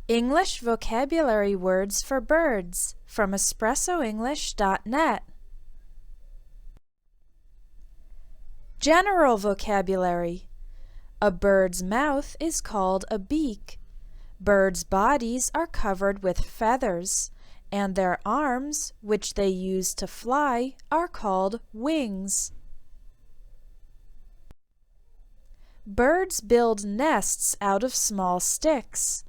English vocabulary words for birds from espressoenglish.net. General vocabulary. A bird's mouth is called a beak. Birds' bodies are covered with feathers, and their arms, which they use to fly, are called wings. Birds build nests out of small sticks.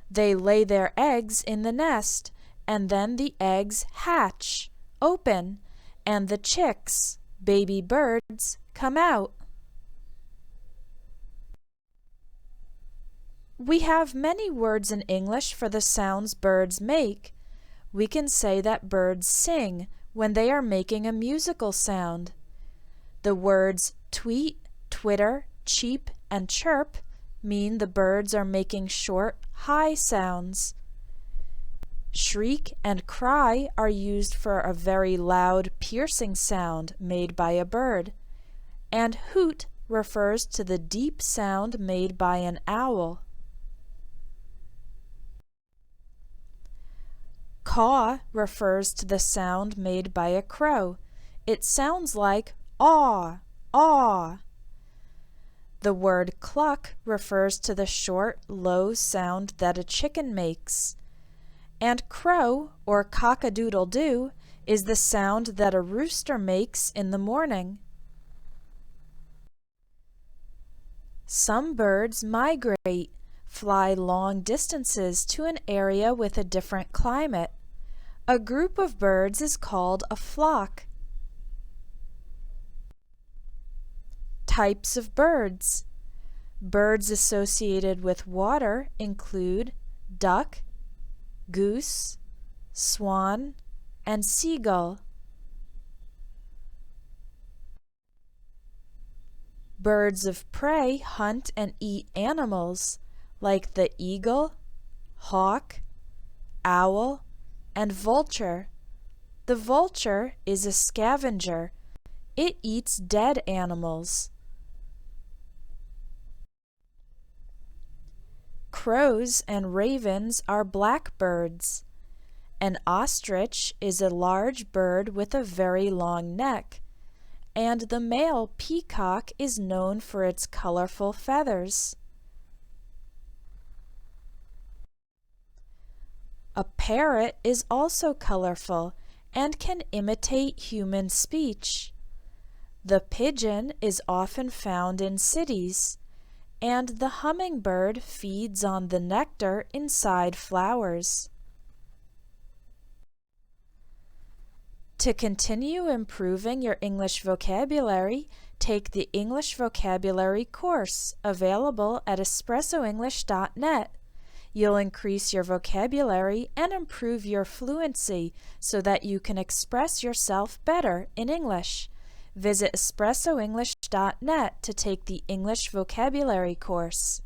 They lay their eggs in the nest, and then the eggs hatch, open, and the chicks, baby birds, come out. We have many words in English for the sounds birds make. We can say that birds sing when they are making a musical sound. The words tweet, twitter, cheep, and chirp mean the birds are making short, high sounds. Shriek and cry are used for a very loud, piercing sound made by a bird. And hoot refers to the deep sound made by an owl. Caw refers to the sound made by a crow. It sounds like aw, aw. The word cluck refers to the short, low sound that a chicken makes. And crow, or cock-a-doodle-doo, is the sound that a rooster makes in the morning. Some birds migrate, fly long distances to an area with a different climate. A group of birds is called a flock. Types of birds. Birds associated with water include duck, goose, swan, and seagull. Birds of prey hunt and eat animals like the eagle, hawk, owl, and vulture. The vulture is a scavenger. It eats dead animals. Crows and ravens are blackbirds. An ostrich is a large bird with a very long neck, and the male peacock is known for its colorful feathers. A parrot is also colorful and can imitate human speech. The pigeon is often found in cities, and the hummingbird feeds on the nectar inside flowers. To continue improving your English vocabulary, take the English Vocabulary course available at espressoenglish.net. You'll increase your vocabulary and improve your fluency so that you can express yourself better in English. Visit espressoenglish.net to take the English Vocabulary course.